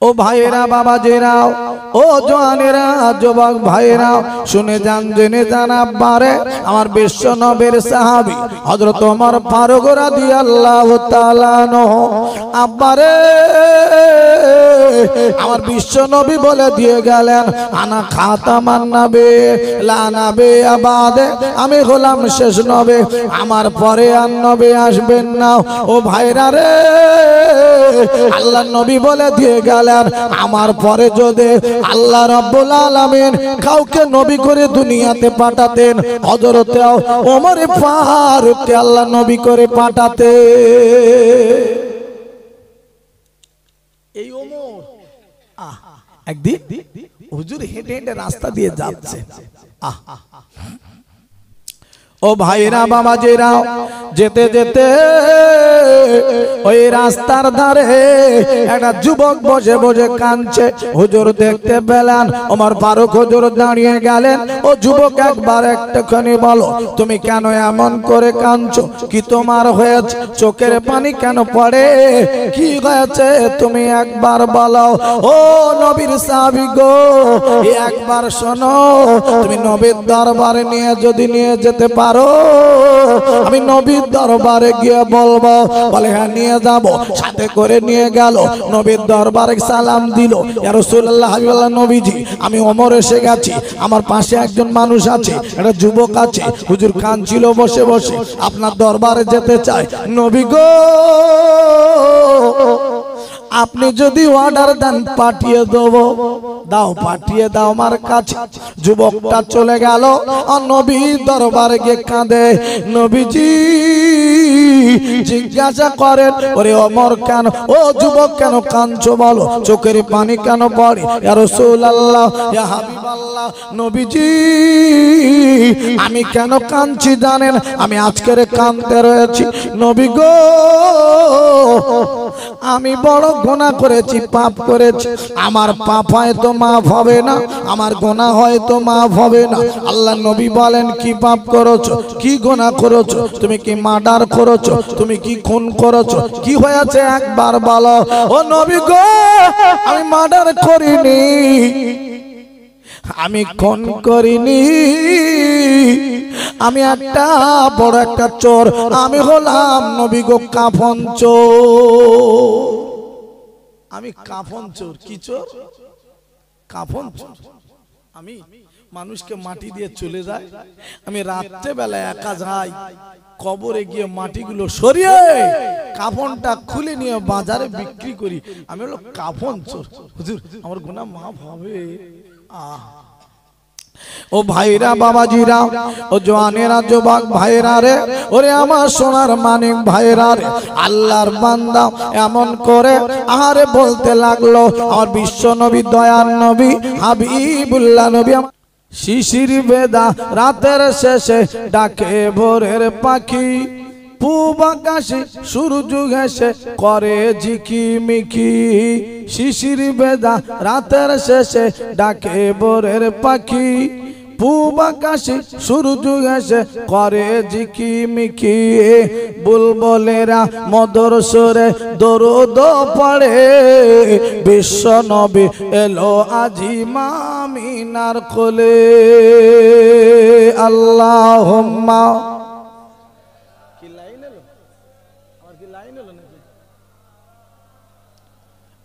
ও ভাইরা বাবাজিরাও, ও জওয়ানেরা যুবক ভাইরা, শুনে যান জেনে যান আব্বারে, আমার বিশ্ব নবীর সাহাবী হযরত ওমর ফারুক রাদিয়াল্লাহু তাআলা আনহু আব্বারে আমার বিশ্ব নবী বলে দিয়ে গেলেন, আনা খাতামান নবী লা নবী আবাদে, আমি হলাম শেষ নবী, আমার পরে আর নবী আসবেন না। ও ভাইরা রে, আল্লাহ নবী বলে দিয়ে গেলেন, আমার পরে যদি আল্লাহ রাব্বুল আলামিন কাউকে নবী করে দুনিয়াতে পাঠাতেন, হযরত ওমর ফারুককে আল্লাহ নবী করে পাঠাতে। এই ওমর একদিন হুজুর হেঁটে হেঁটে রাস্তা দিয়ে যাচ্ছে, ও ভাইরা বাবাজিরা, যেতে যেতে ওই রাস্তার ধারে একটা যুবক বসে বসে কাঁদছে। হুজুর দেখতে পেলেন, ওমর ফারুক হুজুর দাঁড়িয়ে গেলেন, ও যুবক একবার একটুখানি বলো তুমি কেন এমন করে কাঁদছো, কি তোমার হয়েছে, চোখের পানি কেন পড়ে, কি হয়েছে তুমি একবার বলো। ও নবীর সাহাবী গো, একবার শোনো, তুমি নবীর দরবারে যদি নিয়ে যেতে পারো, আমি নবীর দরবারে গিয়ে বলবো। বলে হ্যাঁ নিয়ে যাব। সাথে করে নিয়ে গেল, নবীর দরবারে সালাম দিল, ইয়া রাসূলুল্লাহ হাবিবাল্লাহ নবীজি, আমি ওমর এসে গেছি, আমার পাশে একজন মানুষ আছে, একটা যুবক আছে, হুজুর কাঁদছিল বসে বসে, আপনার দরবারে যেতে চায়। নবী গো, আপনি যদি অর্ডার দেন পাঠিয়ে দেবো, দাও পাঠিয়ে দাও আমার কাছে। যুবকটা চলে গেল, আর নবী দরবারে গিয়ে কাঁদে। নবীজি জিজ্ঞাসা করেন, ওরে ওমর কেন, ও যুবক কেন কাঁদছো বলো, চোখের পানি কেন পড়ে, ইয়া রাসূলুল্লাহ ইয়া হাবিবাল্লাহ নবীজি, আমি কেন কাঁদছি জানেন, আমি আজকের কাঁদতে রয়েছি। নবী গো, আমি বড় গুনাহ করেছি, পাপ করেছি, আমার পাপ হয়তো মাফ হবে না, আমার গুনাহ হয়তো মাফ হবে না। আল্লাহ নবী বলেন, কি পাপ করেছো, কি গুনাহ করেছো, তুমি কি মার্ডার করেছো, তুমি কি খুন করেছো, কি হয়েছে একবার বলো। ও নবী গো, আমি মার্ডার করিনি, আমি খুন করিনি, আমি একটা বড় একটা চোর, আমি হলাম নবী গো কাফন চোর, আমি কাফন চোর। কি চোর? কাফন চোর। আমি মানুষকে মাটি দিয়ে চলে যাই, আমি রাত্রে বেলা একা যাই, কবরে গিয়ে মাটিগুলো সরিয়ে কাফনটা খুলে নিয়ে বাজারে বিক্রি করি, আমি হলো কাফন চোর। হুজুর আমার গুনাহ মাফ হবে? ও ভাইরা বাবাজিরা, ও জওয়ানেরা যুবক ভাইরা রে, ওরে আমার সোনার মানিক ভাইরা রে, আল্লাহর বান্দা এমন করে আহারে বলতে লাগলো, আমার বিশ্ব নবী দয়ার নবী হাবিবুল্লাহ নবী, শিশির বেদা রাতের শেষে ডাকে ভোরের পাখি, পূব আকাশে সূর্য ঘেঁষে করে ঝিকিমিকি, শিশির বেদা রাতের শেষে ডাকে ভোরের পাখি, পূব আকাশে সূর্য ঘেঁষে করে ঝিকিমিকি, বুলবুলেরা মধুর সুরে দরুদ পড়ে, বিশ্ব নবী এলো আজি মামিনার কোলে, আল্লাহুম্মা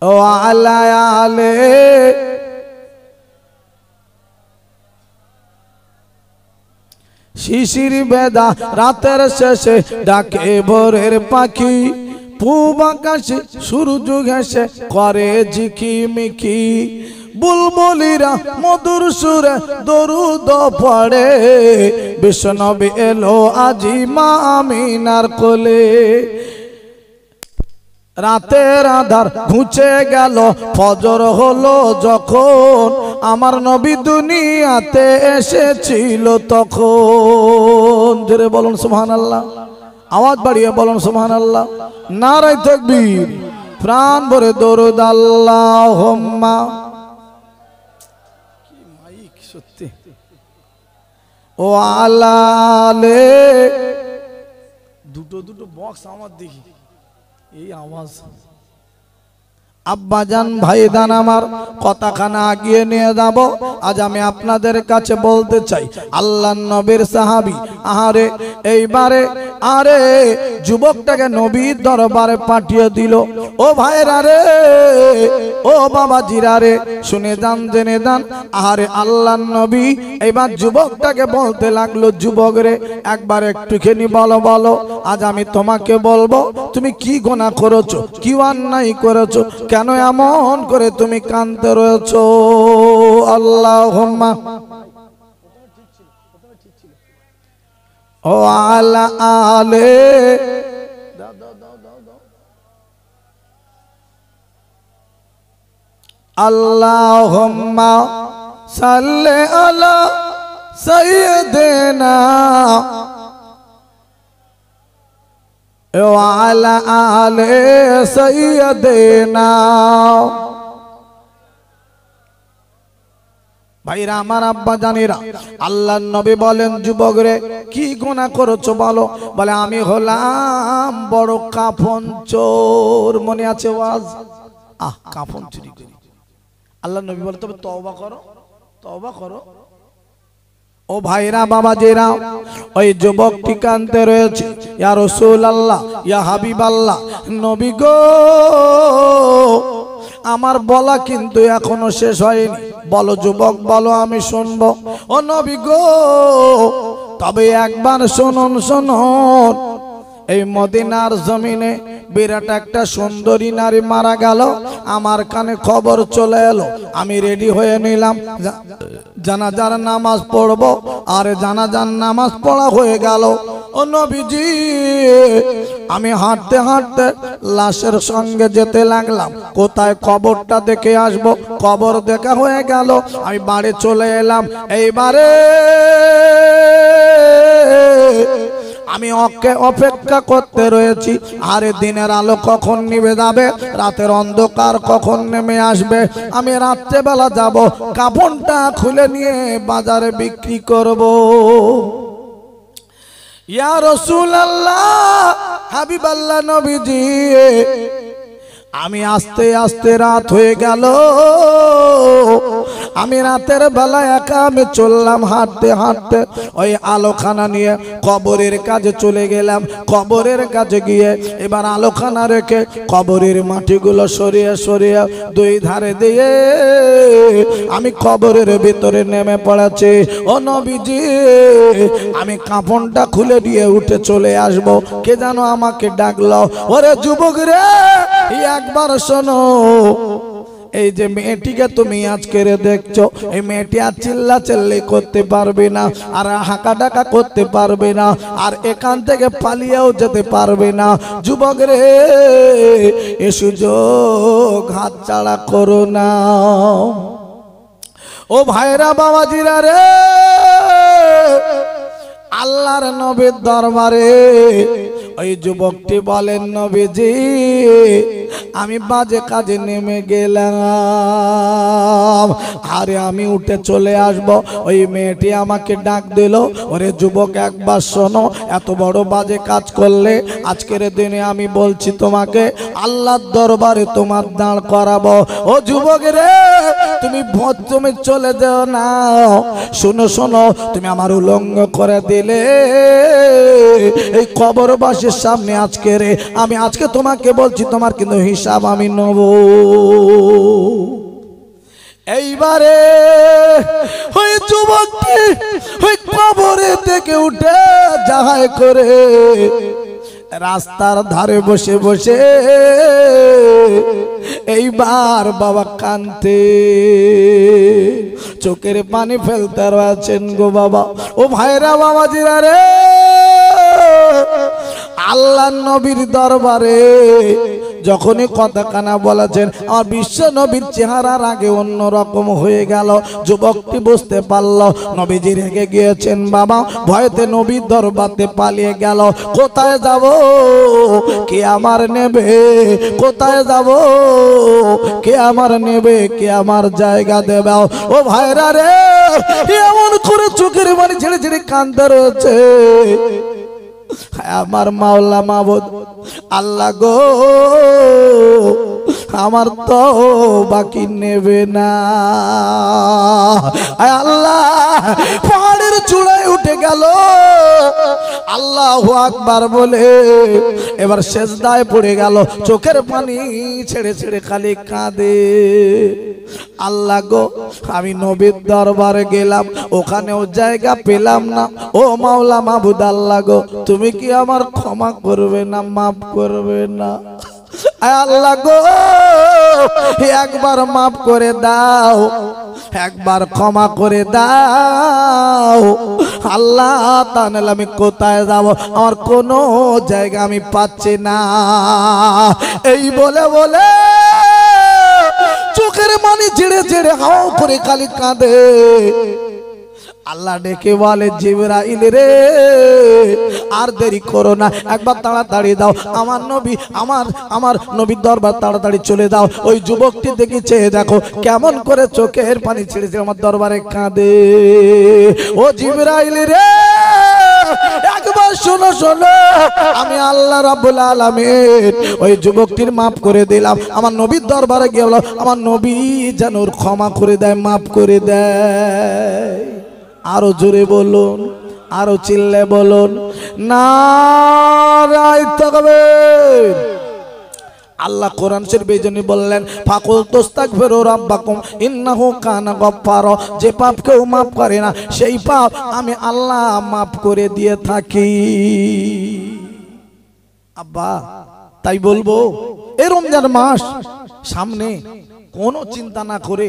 ও আলা আলে শিশির বেদা রাতের শেষে ডাকে ভোরের পাখি, পূব আকাশে সূর্য ঘেঁষে করে ঝিকিমিকি, বুলবুলিরা মধুর সুরে দরুদ পড়ে, বিশ্ব নবী এলো আজি মা আমিনার কোলে, রাতের আধার ঘুচে গেল, ফজর হলো যখন, আমার নবী দুনিয়াতে এসেছিল তখন। জোরে বলুন সুবহানাল্লাহ, আওয়াজ বাড়িয়ে বলুন সুবহানাল্লাহ, নারায়ে তাকবীর, প্রাণ ভরে দরুদ আল্লাহুম্মা। কি মাইক সত্যি, ও আলালে, দুটো দুটো বক্স আমার দেখি, এই আওয়াজ আব্বাজান ভাইদান আমার কথাখানা আগিয়ে নিয়ে যাব। আজ আমি আপনাদের কাছে বলতে চাই আল্লাহর নবীর সাহাবী আরে এইবারে আরে যুবকটাকে নবীর দরবারে পাঠিয়ে দিল। ও ভাইরা রে, ও বাবা জিরা রে, শুনে যান জেনে যান। আরে আল্লাহর নবী এইবার যুবকটাকে বলতে লাগলো, যুবক রে একবার একটুখানি বলো বলো, আজ আমি তোমাকে বলবো তুমি কি গুনাহ করেছো, কি অন্যায় করেছো, কেন এমন করে তুমি কাঁদতে রয়েছো? আল্লাহুম্মা ও আলা আলে আল্লাহুম্মা সাল্লি আলা সাইয়্যিদিনা ওয়া আলা আলে সাইয়্যিদিনা। ভাইরা আমার, আব্বা জানেরা, আল্লাহর নবী বলেন, যুবক রে কি গুনাহ করেছো বলো? বলে আমি হলাম বড় কাফন চোর। মনে আছে ওয়াজ? কাফন চুরি করি। আল্লাহর নবী বলে তবে তওবা করো, তওবা করো। ও ভাইরা বাবাজিরা, ওই যুবকটি কাঁদতে রয়েছে, ইয়া রাসূলুল্লাহ, ইয়া হাবিবাল্লাহ, নবী গো আমার বলা কিন্তু এখনো শেষ হয়নি। বলো যুবক বলো, আমি শুনবো। ও নবী গো তবে একবার শুনুন শুনুন, এই মদিনার জমিনে বিরাট একটা সুন্দরী নারী মারা গেল। আমার কানে খবর চলে এলো, আমি রেডি হয়ে নিলাম, জানাজার নামাজ পড়বো। আর জানাজার নামাজ পড়া হয়ে গেল। ও নবীজি আমি হাঁটতে হাঁটতে লাশের সঙ্গে যেতে লাগলাম, কোথায় কবরটা দেখে আসবো। কবর দেখা হয়ে গেল, আমি বাড়ি চলে এলাম। এইবারে আমি অপেক্ষা করতে রয়েছি, আরে দিনের আলো কখন নিভে যাবে, রাতের অন্ধকার কখন নেমে আসবে। আমি রাত্রেবেলা যাব, কাফনটা খুলে নিয়ে বাজারে বিক্রি করব। ইয়া রাসূলুল্লাহ, হাবিবাল্লাহ নবীজি, আমি আস্তে আস্তে রাত হয়ে গেল। আমি রাতের বেলা একা আমি চললাম হাঁটতে হাঁটতে, ওই আলোখানা নিয়ে কবরের কাছে চলে গেলাম। কবরের কাছে গিয়ে এবার আলোখানা রেখে কবরের মাটিগুলো সরিয়ে সরিয়ে দুই ধারে দিয়ে আমি কবরের ভিতরে নেমে পড়েছি। ও নবীজি আমি কাফনটা খুলে দিয়ে উঠে চলে আসব, কে যেন আমাকে ডাকলো, ওরে যুবক রে একবার শোনো, এই যে মেয়েটিকে তুমি আজকে দেখছো, এই মেয়েটি আর চিল্লা চিল্লি করতে পারবে না, আর হাঁকা ডাকা করতে পারবে না, আর এখান থেকে পালিয়েও যেতে পারবে না। যুবক রে এ সুযোগ হাতছাড়া করো না। ও ভাইরা বাবাজিরা রে, আল্লাহর নবীর দরবারে ওই যুবকটি বলেন, নবীজি আমি বাজে কাজে নেমে গেলাম, আরে আমি উঠে চলে আসব। ওই মেয়েটি আমাকে ডাক দিল, ওরে যুবক একবার শোনো, এত বড় বাজে কাজ করলে আজকের দিনে আমি বলছি তোমাকে আল্লাহর দরবারে তোমার দাঁড় করাবো। ও যুবক রে তুমি চলে যাও না, শোনো শোনো, তুমি আমার উলঙ্গ করে দিলে এই কবরবাসীর সামনে আজকে রে আমি আজকে তোমাকে বলছি তোমার কিন্তু হিসাব আমি নেব। এইবারে ওই যুবকটি ওই কবরে থেকে উঠে যাহাই করে রাস্তার ধারে বসে বসে এইবার বাবা কানতে চোখের পানি ফেলতে রয়েছেন গো বাবা। ও ভাইরা বাবাজিরা রে, আল্লাহর নবীর দরবারে যখনই কথা কানা বলেছেন, আমার বিশ্ব নবীর চেহারার আগে অন্য রকম হয়ে গেল। যুবকটি বুঝতে পারলো নবীজি রেগে গিয়েছেন বাবা, ভয়তে নবীর দরবারে পালিয়ে গেল। কোথায় যাব, কে আমার নেবে, কোথায় যাব, কে আমার নেবে, কে আমার জায়গা দেবে। ও ভাইরা রে এমন করে চোখের পানি ছেড়ে ছেড়ে কাঁদতে রয়েছে। আমার মাওলা মাবুদ আল্লাহ গো, আমার তো বাকি নেবে না। আয় আল্লাহ, পাহাড়ের চূড়ায় উঠে গেল, আল্লাহু আকবার বলে এবার সেজদায় পড়ে গেল, চোখের পানি ছেড়ে ছেড়ে খালি কাঁদে। আল্লাহ গো, আমি নবীর দরবারে গেলাম, ওখানেও জায়গা পেলাম না। ও মাওলা মাবুদ আল্লাহ গো, তুমি কি আমার ক্ষমা করবে না, মাফ করবে না? আল্লাহ গো, একবার মাফ করে দাও, একবার ক্ষমা করে দাও। আল্লাহ, তাহলে আমি কোথায় যাব? আমার কোনো জায়গা আমি পাচ্ছি না। এই বলে বলে চোখের পানি ছেড়ে ছেড়ে হাও করে খালি কাঁদে। আল্লাহ ডেকে বলে, জিবরাইল রে, আর দেরি করো না, একবার তাড়াতাড়ি দাও, আমার নবী, আমার নবীর দরবার তাড়াতাড়ি চলে দাও। ওই যুবকটি দেখে চেয়ে দেখো কেমন করে চোখের পানি ছেড়েছে, আমার দরবারে কাঁদে। ও জিবরাইল রে, একবার শোনো শোনো, আমি আল্লাহ রাব্বুল আলামিন ওই যুবকটির মাফ করে দিলাম। আমার নবীর দরবারে গিয়ে বলো, আমার নবী যেন ওর ক্ষমা করে দেয়, মাফ করে দেয়। আরো জোরে বলুন, আরো চিল্লে বলুন, নারায়ে তাকবীর। আল্লাহ কোরআন শরীফে এইজন্য বললেন, ফাকুল তাস্তাগফিরু রাব্বাকুম ইন্নাহু কানা গফফারা। যে পাপ কেউ মাফ করে না, সেই পাপ আমি আল্লাহ মাফ করে দিয়ে থাকি। আব্বা, তাই বলবো, এই রমজান মাস সামনে, কোনো চিন্তা না করে,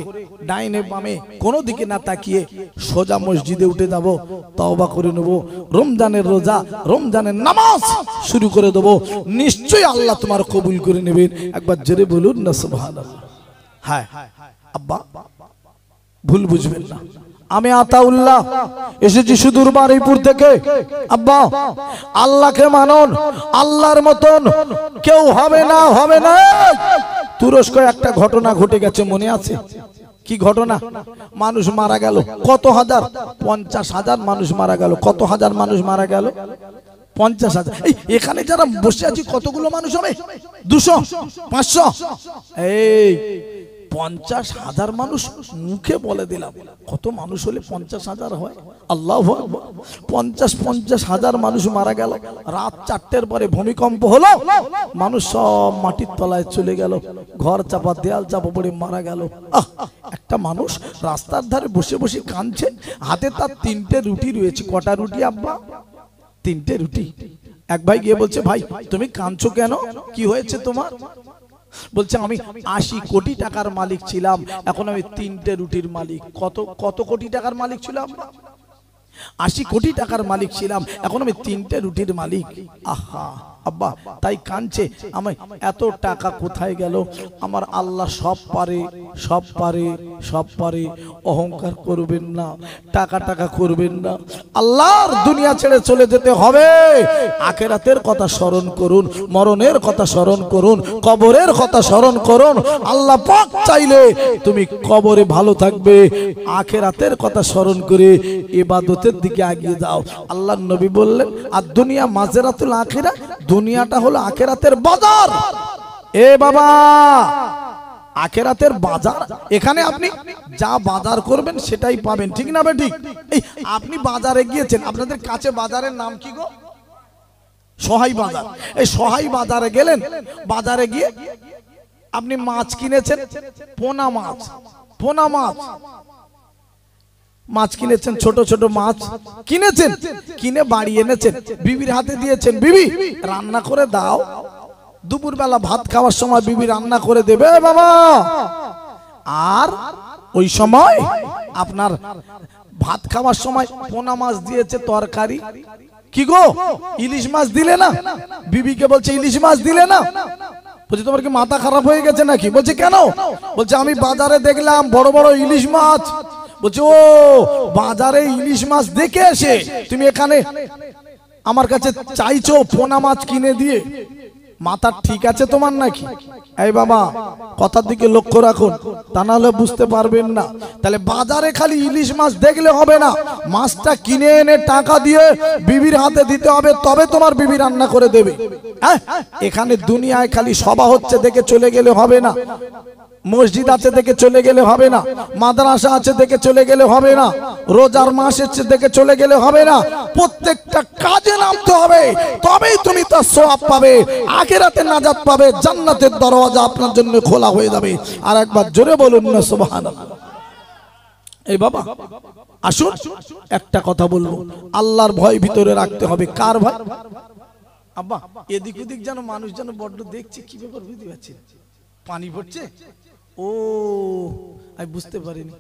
ডাইনে বামে কোনো দিকে না তাকিয়ে সোজা মসজিদে উঠে যাব, তওবা করে নেব, রমজানের রোজা, রমজানের নামাজ শুরু করে দেব। নিশ্চয়ই আল্লাহ তোমার কবুল করে নেবেন। একবার জোরে বলুন না সুবহানাল্লাহ। হ্যাঁ আব্বা, ভুল বুঝবেন না, আমি আতাউল্লাহ এসেছি সুদূর বারুইপুর থেকে। আব্বা, আল্লাহকে মানুন, আল্লাহর মতন কেউ হবে না, হবে না। তুরস্ক একটা ঘটনা ঘটে গেছে, মনে আছে? কি ঘটনা? মানুষ মারা গেল, কত হাজার, 50,000 মানুষ মারা গেল। কত হাজার মানুষ মারা গেল? 50,000। এখানে যারা বসে আছি কতগুলো মানুষ হবে? 200, 500। এই 50,000 মানুষ মুখে বলে দিলাম, কত মানুষ হলে 50,000 হয়? আল্লাহু আকবার। 50,000 মানুষ মারা গেল। রাত 4টের পরে ভূমিকম্প হলো, মানুষ সব মাটির তলায় চলে গেল, ঘর চাপা, দেয়াল চাপা পড়ে মারা গেল। একটা মানুষ রাস্তার ধারে বসে বসে কাঁদছে, হাতে তার 3টে রুটি রয়েছে। কটা রুটি আব্বা? 3টে রুটি। এক ভাই গিয়ে বলছে, ভাই তুমি কাঁদছো কেন, কি হয়েছে তোমার? বলছে, আমি 80 কোটি টাকার মালিক ছিলাম, এখন আমি 3টে রুটির মালিক। কত কোটি টাকার মালিক ছিলাম? 80 কোটি টাকার মালিক ছিলাম, এখন আমি 3টে রুটির মালিক। আহা আব্বা, তাই কাঁদছে, আমি এত টাকা কোথায় গেল? আমার আল্লাহ সব পারে, সব পারে, সব পারে। অহংকার করবেন না, টাকা টাকা করবেন না। আল্লাহর দুনিয়া ছেড়ে চলে যেতে হবে, আখিরাতের কথা স্মরণ করুন, মরণের কথা স্মরণ করুন, কবরের কথা স্মরণ করুন। আল্লাহ পাক চাইলে তুমি কবরে ভালো থাকবে, আখিরাতের কথা স্মরণ করে ইবাদতের দিকে এগিয়ে যাও। আল্লাহর নবী বললেন, আর দুনিয়া মাজরাতুল আখিরা, দুনিয়াটা হলো আখিরাতের বাজার। এ বাবা, আখিরাতের বাজার, এখানে আপনি যা বাজার করবেন সেটাই পাবেন, ঠিক না বে ঠিক? এই আপনি বাজারে গিয়েছেন, আপনাদের কাছে বাজারের নাম কি গো? সহাই বাজার। এই সহাই বাজারে গেলেন, বাজারে গিয়ে আপনি মাছ কিনেছেন, পোনা মাছ, পোনা মাছ, মাছ কিনেছেন, ছোট ছোট মাছ কিনেছেন, কিনে বাড়ি এনেছেন, বিবির হাতে দিয়েছেন, বিবি রান্না করে দাও। দুপুর বেলা ভাত খাওয়ার সময় বিবি রান্না করে দেবে বাবা, আর ওই সময় আপনার ভাত খাওয়ার সময় পোনা মাছ দিয়েছে তরকারি। কি গো, ইলিশ মাছ দিলে না? বিবিকে বলছে, ইলিশ মাছ দিলে না? বলছে, তোমার কি মাথা খারাপ হয়ে গেছে নাকি? বলছে, কেন? বলছে, আমি বাজারে দেখলাম বড় বড় ইলিশ মাছ। বলছে, ও বাজারে ইলিশ মাছ দেখে এসে তুমি এখানে আমার কাছে চাইছো পোনা মাছ কিনে দিয়ে? মাথা ঠিক আছে তোমার নাকি? এই বাবা কথার দিকে লক্ষ্য রাখুন, তা না হলে বুঝতে পারবেন না। তাহলে বাজারে খালি ইলিশ মাছ দেখলে হবে না, মাছটা কিনে এনে টাকা দিয়ে বিবির হাতে দিতে হবে, তবে তোমার বিবি রান্না করে দেবে। এখানে দুনিয়ায় খালি সভা হচ্ছে দেখে চলে গেলে হবে না, মসজিদ আছে দেখে চলে গেলে হবে না, মাদ্রাসা আছে দেখে চলে গেলে হবে না, রোজার মাস এসেছে দেখে চলে গেলে হবে না। প্রত্যেকটা কাজে নামতে হবে, তবেই তুমি তার সওয়াব পাবে, আখিরাতে নাজাত পাবে, জান্নাতের দরওয়াজা আপনার জন্য খোলা হয়ে যাবে। আর একবার জোরে বলুন না সুবহানাল্লাহ। এই বাবা আসুন একটা কথা বলবো, আল্লাহর ভয় ভিতরে রাখতে হবে। কার ভয়? আব্বা এদিক ওদিক যেন মানুষ যেন বড্ড দেখছে, কি ব্যাপার বুঝতে পারছি? পানি পড়ছে? ও আমি বুঝতে পারিনি।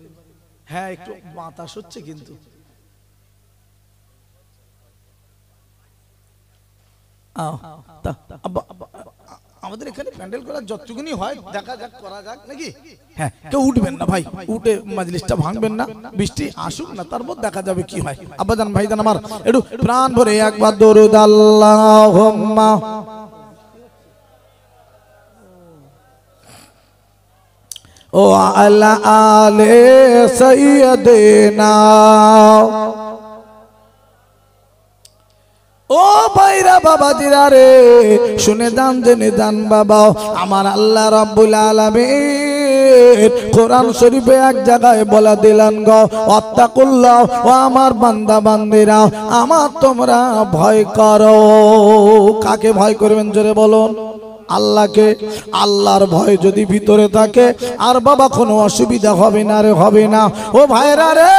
হ্যাঁ একটু বাতাস হচ্ছে, কিন্তু আমাদের এখানে প্যান্ডেল করার যতটুকুনি হয় দেখা যাক, করা যাক নাকি? হ্যাঁ কেউ উঠবেন না ভাই, উঠে মাজলিসটা ভাঙবেন না, বৃষ্টি আসুক না, তারপর দেখা যাবে কি হয়। আব্বাজান ভাইজান আমার একটু প্রাণ ভরে একবার দরুদ আল্লাহুম্মা ও আলা আলে সাইয়্যিদিনা। ও ভাইরা বাবাজিরা রে, শুনে যান জেনে যান বাবা, আমার আল্লাহ রাব্বুল আলামিন কোরআন শরীফে এক জায়গায় বলে দিলেন গো, ওয়াত্তাকুল্লাহ, ও আমার বান্দা বান্দিরা আমার তোমরা ভয় করো। কাকে ভয় করবেন জোরে বলুন? আল্লাহকে। আল্লাহর ভয় যদি ভিতরে থাকে আর বাবা কোনো অসুবিধা হবে না রে, হবে না। ও ভাইরা রে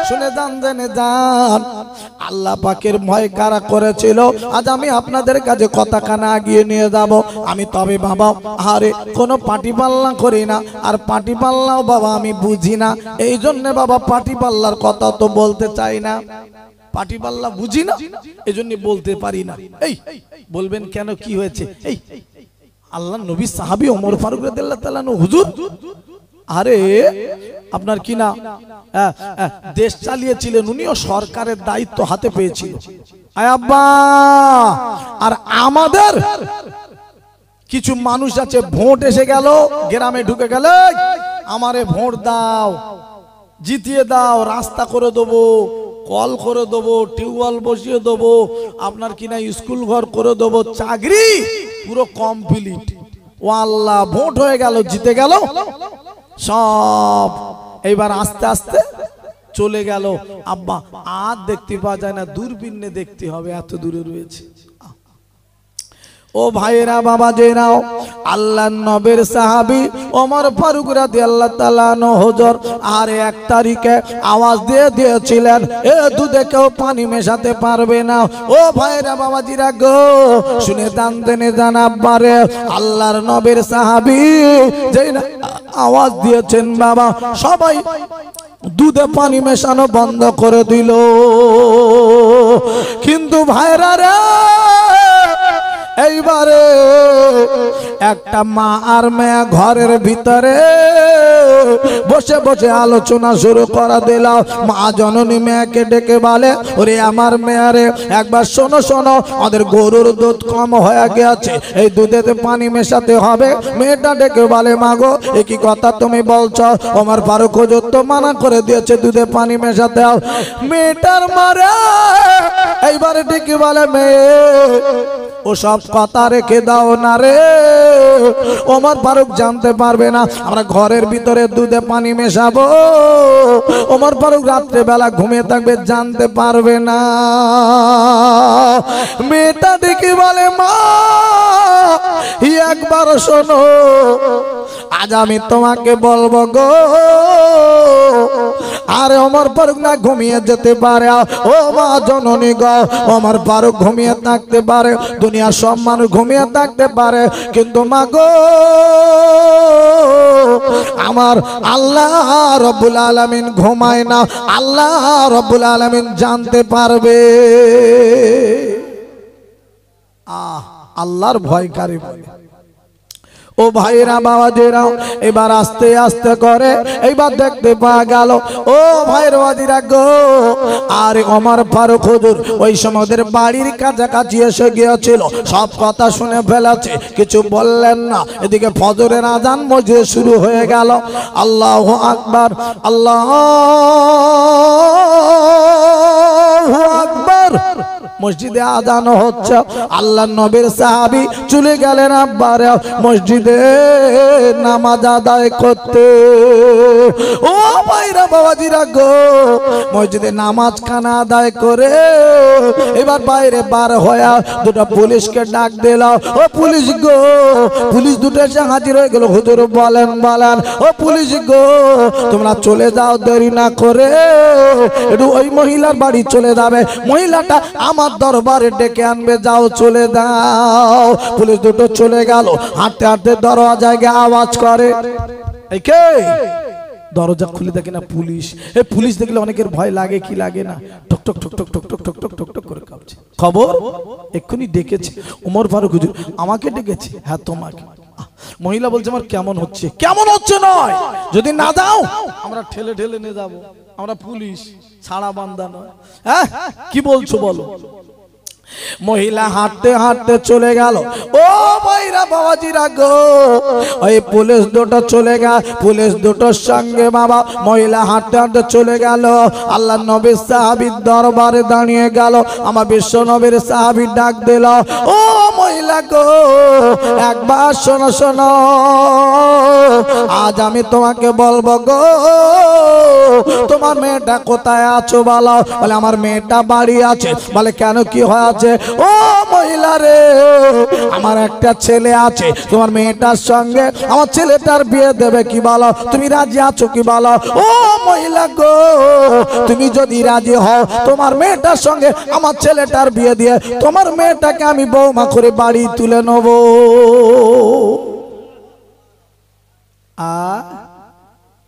শুনে যান জেনে যান, আল্লাহ পাকের ভয় কারা করেছিল আজ আমি আপনাদের কাছে কথা কানা আগিয়ে নিয়ে যাব। আমি তবে বাবা আরে কোনো পাটি পাল্লা করি না, আর পাটি পাল্লাও বাবা আমি বুঝি না, এই জন্য বাবা পাটি পাল্লার কথা তো বলতে চাই না। পাটি পাল্লা বুঝি না, এই জন্য বলতে পারি না। এই বলবেন কেন, কি হয়েছে? এই আল্লাহ নবী সাহাবী ওমর ফারুক রাদিয়াল্লাহু তাআলা আনহু হুজুর, আরে আপনার কি না দেশ চালিয়েছিলেন, উনিও সরকারের দায়িত্ব হাতে পেয়েছিল। আয় আব্বা, আর আমাদের কিছু মানুষ আছে ভোট এসে গেল, গ্রামে ঢুকে গেল, আমারে ভোট দাও, জিতিয়ে দাও, রাস্তা করে দেবো, কল করে দেবো, টিউবওয়েল বসিয়ে দেবো, আপনার কিনা স্কুল ঘর করে দেবো, চাকরি পুরো কমপ্লিট। ও আল্লাহ, ভোট হয়ে গেল, জিতে গেল সব, এইবার আস্তে আস্তে চলে গেল। আব্বা আর দেখতে পাওয়া যায় না, দূরবীনে দেখতে হবে, এত দূরে রয়েছে। ও ভাইরা বাবা জেনাও, আল্লাহর নবীর সাহাবী ওমর ফারুক রাদিয়াল্লাহু তাআলা আনহু হুজুর আর 1 তারিখে আওয়াজ দিয়ে দিয়েছিলেন, এ দুধে কেউ পানি মেশাতে পারবে না। ও ভাইরা বাবাজিরা গো, শুনে দান দেনে জান আব্বারে, আল্লাহর নবীর সাহাবী যেই আওয়াজ দিয়েছেন বাবা, সবাই দুধে পানি মেশানো বন্ধ করে দিল। কিন্তু ভাইরা রে, এইবারে একটা মা আর মেয়ে ঘরের ভিতরে বসে বসে আলোচনা শুরু করা দিল। মা জননী মেয়েকে ডেকে বলে, ওরে আমার মেয়ারে একবার শোনো শোনো, আমাদের গরুর দুধ কম হয়ে গেছে, এই দুধেতে পানি মেশাতে হবে। মেয়েটা ডেকে বলে, মা গো এ কি কথা তুমি বলছো? ওমর ফারুক হুজুর তো মানা করে দিয়েছে দুধে পানি মেশাতে। মেয়েটার মারে এইবারে ডেকে বলে, মেয়ে ও সব কথা রেখে দাও না রে, ওমর ফারুক জানতে পারবে না আমরা ঘরের ভিতরে দুধে পানি মেশাবো, ওমর ফারুক রাত্রে বেলা ঘুমিয়ে থাকবে, জানতে পারবে না। মেয়েটা দেখি বলে, মা একবার শোনো, আজ আমি তোমাকে বলবো গো, আরে ওমর ফারুক না ঘুমিয়ে যেতে পারে, ও মা জননী গো, ওমর ফারুক ঘুমিয়ে থাকতে পারে, দুনিয়ার সব মানুষ ঘুমিয়ে থাকতে পারে, কিন্তু মা গো আমার আল্লাহ রব্বুল আলামিন ঘুমায় না, আল্লাহ রব্বুল আলামিন জানতে পারবে। আল্লাহর ভয় কারে বলে? ও ভাইরা বাবাজিরা এবার আস্তে আস্তে করে এইবার দেখতে পাওয়া গেল ও ভাইয়ের বাবাজিরা গো, আর ওমর ফারুক হুজুর ওই সময় ওদের বাড়ির কাছাকাছি এসে গিয়েছিল, সব কথা শুনে ফেলেছে, কিছু বললেন না। এদিকে ফজরের আজান মসজিদে শুরু হয়ে গেল। আল্লাহু আকবার, আল্লাহু আকবার। মসজিদে আজান হচ্ছে, আল্লাহর নবীর সাহাবী চলে গেলেন আব্বারে মসজিদে নামাজ আদায় করতে। ও ভাইরা বাবাজিরা গো, মসজিদে নামাজ খানা আদায় করে এবার বাইরে বার হয়ে দুটো পুলিশকে ডাক দিল। ও পুলিশ গো, পুলিশ দুটো এসে হাজির হয়ে গেল। হুজুর বলেন বলেন। ও পুলিশ গো, তোমরা চলে যাও, দেরি না করে একটু ওই মহিলার বাড়ি চলে যাবে, মহিলাটা আমার দরবারে ডেকে আনবে, যাও চলে দাও। পুলিশ দুটো চলে গেল, হাঁটতে হাঁটতে দরজায় গিয়ে আওয়াজ করে, এই কে? দরজা খুলে দেখে না পুলিশ। এই পুলিশ দেখলে অনেকের ভয় লাগে কি লাগে না? টক টক টক টক টক টক টক টক টক টক করে কাঁপছে। খবর এক্ষুনি ডেকেছে ওমর ফারুক হুজুর। আমাকে ডেকেছে? হ্যাঁ তোমাকে। মহিলা বলছে আমার কেমন হচ্ছে? কেমন হচ্ছে নয়, যদি না দাও আমরা ঠেলে ঠেলে নিয়ে যাবো, আমরা পুলিশ, ছাড়া বান্দা নয়। হ্যাঁ কি বলছো বলো? মহিলা হাঁটতে হাঁটতে চলে গেল। ও ভাইরা বাবাজিরা গো, ওই পুলিশ দুটো চলে গেল, পুলিশ দুটোর সঙ্গে বাবা মহিলা হাঁটতে হাঁটতে চলে গেল। আল্লাহ নবীর সাহাবীর দরবারে দাঁড়িয়ে গেল। আমার বিশ্ব নবীর সাহাবী ডাক দিল, ও মহিলা গো একবার শোনো শোনো, আজ আমি তোমাকে বলবো গো, তোমার মেয়েটা কোথায় আছো বলো। বলে আমার মেয়েটা বাড়ি আছে। বলে কেন, কি হয়েছে? ও মহিলা রে, আমার একটা ছেলে আছে, তোমার মেয়েটার সঙ্গে আমার ছেলেটার বিয়ে দেবে কি বলো? তুমি রাজি আছো কি বলো? ও মহিলা গো, তুমি যদি রাজি হও তোমার মেয়েটার সঙ্গে আমার ছেলেটার বিয়ে দিয়ে তোমার মেয়েটাকে আমি বৌমা করে বাড়ি তুলে নেব।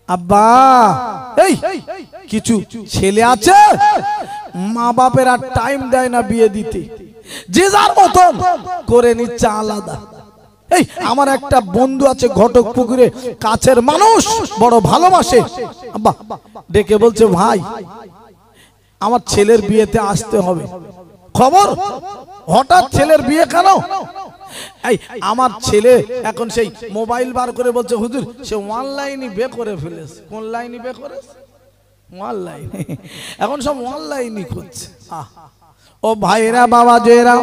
আব্বা এই কিছু ছেলে আছে, মা বাপের আর টাইম দেয় না বিয়ে দিতে, যে যার মতন করে নিচ্ছে আলাদা। এই আমার একটা বন্ধু আছে ঘটক পুকুরে, কাছের মানুষ, বড় ভালোবাসে। আব্বা ডেকে বলছে ভাই আমার ছেলের বিয়েতে আসতে হবে। খবর হঠাৎ ছেলের বিয়ে কেন? এই আমার ছেলে এখন সেই মোবাইল বার করে বলছে হুজুর সে অনলাইনে বিয়ে করে ফেলেছে। কোন লাইনে বিয়ে করেছে? অনলাইনে। এখন সব অনলাইনই করছে। ও ভাইরা বাবাজেরা,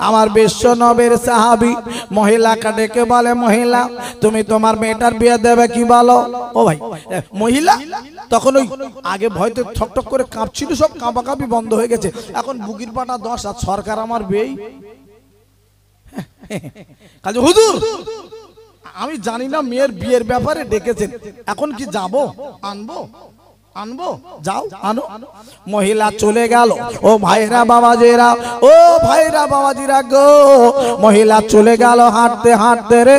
আমার বিশ্ব নবীর সাহাবী মহিলাকে ডেকে বলে, মহিলা তুমি তোমার মেয়েটার বিয়ে দেবে কি বলো? ও ভাই মহিলা তখন ওই আগে ভয়তে ঠকঠক করে কাঁপছিল, সব কাঁপাকাঁপি বন্ধ হয়ে গেছে। এখন বুকির পাটা 10 আর সরকার আমার বিয়ে। কাজে হুজুর আমি জানি না মেয়ের বিয়ের ব্যাপারে ডেকেছেন, এখন কি যাব? আনবো আনবো, যাও আনো। মহিলা চলে গেল। ও ভাইরা বাবাজিরা, ও ভাইরা বাবাজিরা গো, মহিলা চলে গেল হাঁটতে হাঁটতে রে,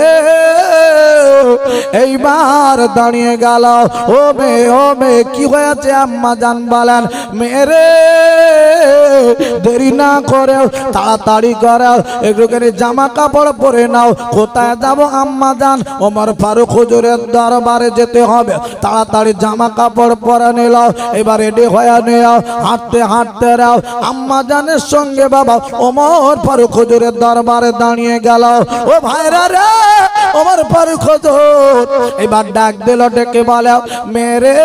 এইবার দাঁড়িয়ে গেল। ও মেয়ে কি হয়েছে? আম্মা জান বলেন, মেরে দেরি না করে তাড়াতাড়ি করো, একটুখানি জামা কাপড় পরে নাও। কোথায় যাব আম্মা জান? ওমর ফারুক হুজুরের দরবারে যেতে হবে। তাড়াতাড়ি জামা কাপড় পরে নিল, এবার রেডি হয়ে নিও, হাঁটতে হাঁটতে রাও। আম্মা জানের সঙ্গে বাবা ওমর ফারুক হুজুরের দরবারে দাঁড়িয়ে গেল। ও ভাইরা রে, ওমর ফারুক হুজুর এবার ডাক দিল, ডেকে বলে, মেরে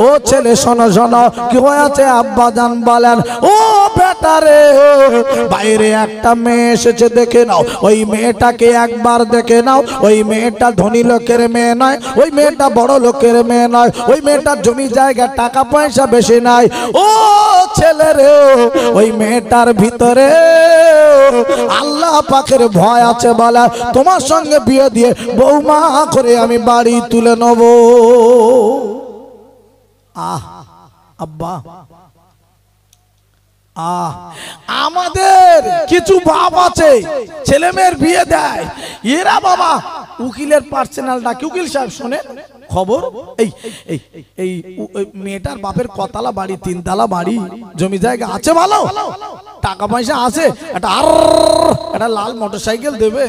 ও ছেলে শোনো শোনো, কি হয়েছে? আব্বা জান বলেন, ও বেটা রে, বাইরে একটা মেয়ে এসেছে, দেখে নাও। ওই মেয়েটাকে একবার দেখে নাও। ওই মেয়েটা ধনী লোকের মেয়ে নয়, ওই মেয়েটা বড় লোকের মেয়ে নয়, ওই মেয়েটার জমি জায়গা টাকা পয়সা বেশি নাই। ও ছেলে রে, ওই মেয়েটার ভিতরে আল্লাহ পাকের ভয় আছে বলে তোমার সঙ্গে বিয়ে দিয়ে বৌমা করে আমি বাড়ি তুলে নেব। আহ আব্বা, আমাদের কিছু বাপ আছে ছেলে মেয়ের বিয়ে দেয়, এরা বাবা উকিলের পার্সোনাল ডাকে, উকিল সাহেব শোনেন খবর, এই এই এই মেয়েটার বাপের কতলা বাড়ি, 3 তলা বাড়ি, জমি জায়গা আছে, ভালো টাকা পয়সা আছে, একটা লাল মোটরসাইকেল দেবে,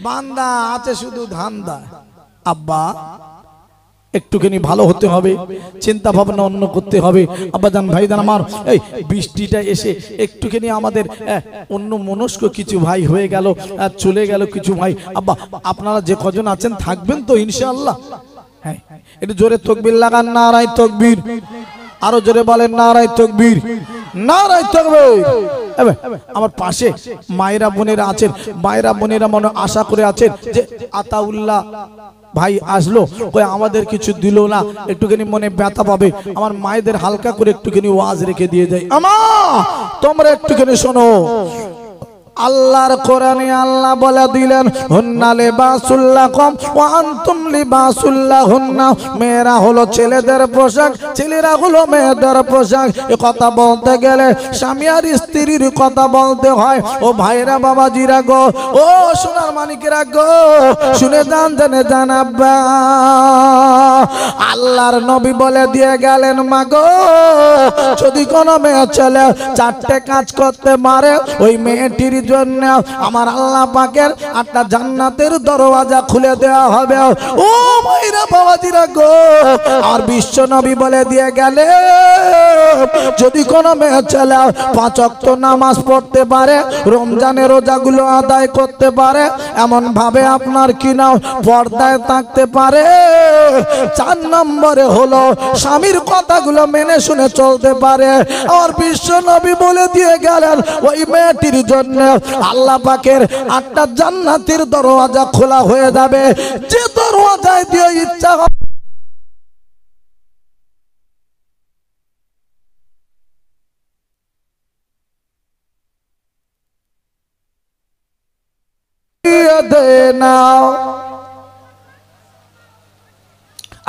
বান্দা আছে শুধু ধান্দা। আব্বা একটুখানি ভালো হতে হবে, চিন্তা ভাবনা অন্য করতে হবে। আব্বাজান ভাইজান আমার, এই বৃষ্টিটা এসে একটুখানি আমাদের অন্য মনস্ক কিছু ভাই হয়ে গেল, চলে গেল কিছু ভাই। আব্বা আপনারা যে কজন আছেন থাকবেন তো ইনশাআল্লাহ? হ্যাঁ, একটু জোরে তাকবীর লাগান, নারায়ে তাকবীর। আরো জোরে বলেন নারায়ে তাকবীর, নারায়ে তাকবীর। আমার পাশে মায়েরা বোনেরা আছেন, মায়েরা বোনেরা মনে আশা করে আছেন যে আতাউল্লাহ ভাই আসলো, কই আমাদের কিছু দিল না, একটুখানি মনে ব্যথা পাবে। আমার মায়েদের হালকা করে একটুখানি ওয়াজ রেখে দিয়ে যাই। আমা তোমরা একটুখানি শোনো, আল্লাহর কোরআনে আল্লাহ বলে দিলেন হুন্না লিবাসুল লাকুম ওয়া আনতুম লিবাসুল লাহুন্না। মেয়েরা হলো ছেলেদের পোশাক, ছেলেরা হলো মেয়েদের পোশাক। এ কথা বলতে গেলে স্বামী আর স্ত্রীর কথা বলতে হয়। ও ভাইরা বাবাজিরা গো, ও সোনার মানিকেরা গো, শুনে যান জেনে যান। আব্বা আল্লাহর নবী বলে দিয়ে গেলেন, মা গো যদি কোনো মেয়ে ছেলে চারটে কাজ করতে পারে, ওই মেয়েটির জন্য আমার আল্লাহ পাকের 8টা জান্নাতের দরওয়াজা খুলে দেওয়া হবে। ও ভাইরা বাবাজিরা গো, আর বিশ্ব নবী বলে দিয়ে গেলে যদি কোনো মেয়ে ছেলে 5 ওয়াক্ত নামাজ পড়তে পারে, রমজানের রোজাগুলো আদায় করতে পারে, এমন ভাবে আপনার কি নাও পর্দায় থাকতে পারে, 4 নম্বরে হলো স্বামীর কথাগুলো মেনে শুনে চলতে পারে। আর বিশ্ব নবী বলে দিয়ে গেলেন ওই মেয়েটির জন্য আল্লাহ পাকের 8টা জান্নাতের দরওয়াজা খোলা হয়ে যাবে। যে দরওয়াজায় দিয়ে ইচ্ছা দে নাও।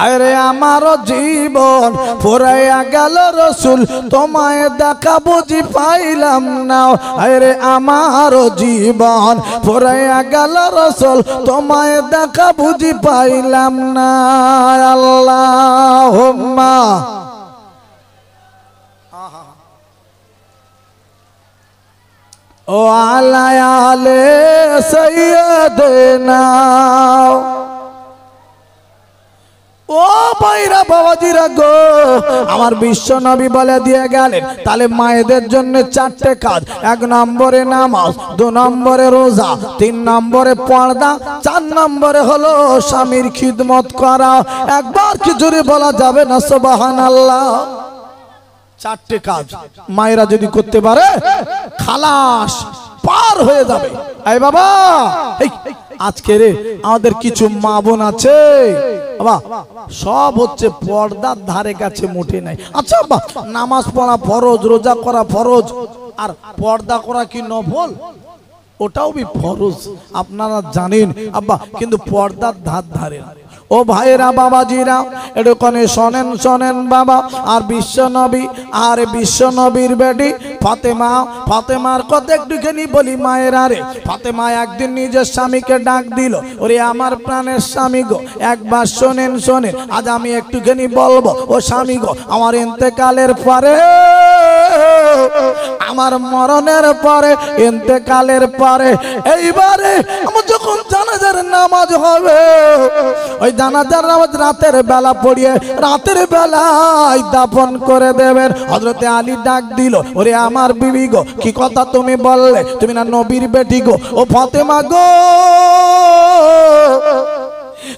আরে আমার জীবন ফুরাইয়া গেল রসুল, তোমায় দেখা বুঝি পাইলাম না। আরে আমার জীবন ফুরাইয়া গেল রসুল, তোমায় দেখা বুঝি পাইলাম না। আল্লাহুম্মা ও আলা আলে সাইয়্যিদিনা। ও ভাইরা বাবাজিরা গো, আমার বিশ্ব নবী বলে দিয়ে গেলেন তাহলে মায়েদের জন্য 4টে কাজ। 1 নম্বরে নামাজ, 2 নম্বরে রোজা, 3 নম্বরে পর্দা, 4 নম্বরে হলো স্বামীর খিদমত করা। একবার কি জোরে বলা যাবে না সুবহানাল্লাহ? 4টে কাজ মায়েরা যদি করতে পারে খালাস, পার হয়ে যাবে। এই বাবা, আজকে রে আমাদের কিছু মা বোন আছে বাবা, সব হচ্ছে পর্দার ধারে কাছে মোটে নাই। আচ্ছা বাবা, নামাজ পড়া ফরজ, রোজা করা ফরজ, আর পর্দা করা কি নফল? ওটাও বি ফরজ, আপনারা জানেন আব্বা, কিন্তু পর্দার ধার ধারে। ও ভাইরা বাবাজিরা একটু কোনে শোনেন, শোনেন বাবা। আর বিশ্ব নবী, আর বিশ্ব নবীর বেটি ফাতেমা, ফাতেমার কথা একটুখানি বলি মায়েরা রে। ফাতেমা একদিন নিজের স্বামীকে ডাক দিল, ওরে আমার প্রাণের স্বামী গো, একবার শোনেন, শোনেন, আজ আমি একটুখানি বলবো। ও স্বামী গো, আমার ইন্তেকালের পরে, আমার মরণের পরে, ইন্তেকালের পরে, এইবারে আমার যখন জানাজার নামাজ হবে, ওই জানাজার নামাজ রাতের বেলা পড়িয়ে রাতের বেলায় দাফন করে দেবেন। হযরতে আলী ডাক দিল, ওরে আমার বিবি গো, কি কথা তুমি বললে? তুমি না নবীর বেটি গো। ও ফাতেমা গো,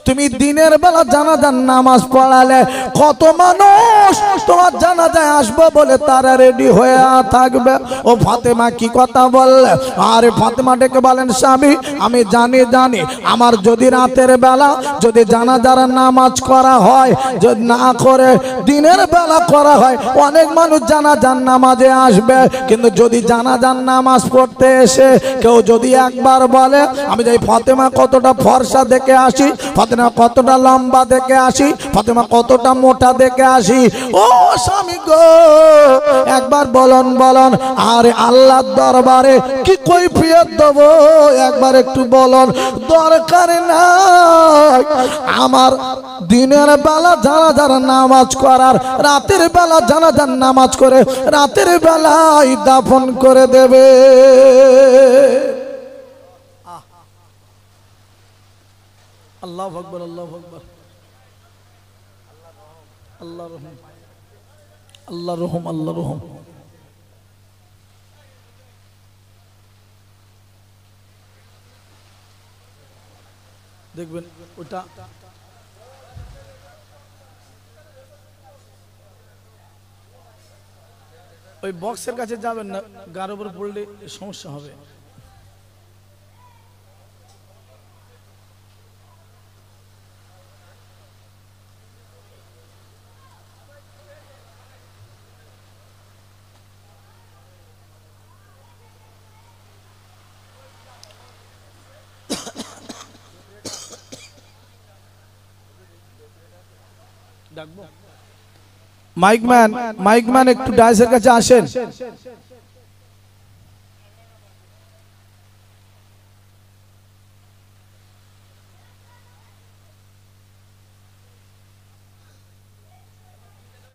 তুমি দিনের বেলা জানাজার নামাজ পড়ালে কত মানুষ তোমার জানাজায় আসবে বলে তারা রেডি হয়ে থাকবে। ও ফাতেমা কি কথা বললে? আরে ফাতেমা ডেকে বলেন, স্বামী আমি জানি, জানি আমার যদি রাতের বেলা যদি জানাজার নামাজ করা হয়, যদি না করে দিনের বেলা করা হয়, অনেক মানুষ জানাজার নামাজে আসবে। কিন্তু যদি জানাজার নামাজ পড়তে এসে কেউ যদি একবার বলে আমি যাই ফাতেমা কতটা ফর্সা দেখে আসি, ফাতেমা কতটা লম্বা দেখে আসি, ফাতেমা কতটা মোটা দেখে আসি, ও স্বামী গো একবার বলন, বলন। আরে আল্লাহর দরবারে কি কৈফিয়ত দেব একবার একটু বলন। দরকার নাই আমার দিনের বেলা জানাজার নামাজ করার, রাতের বেলা জানাজার নামাজ করে রাতের বেলায় দাফন করে দেবে। আল্লাহু আকবার, আল্লাহু আকবার। আল্লাহ রহম, আল্লাহ রহম, আল্লাহ রহম। দেখবেন ওটা ওই বক্সের কাছে যাবেন না, গার উপর পড়লে সমস্যা হবে। মাইকম্যান, মাইকম্যান একটু ডাইসের কাছে আসেন।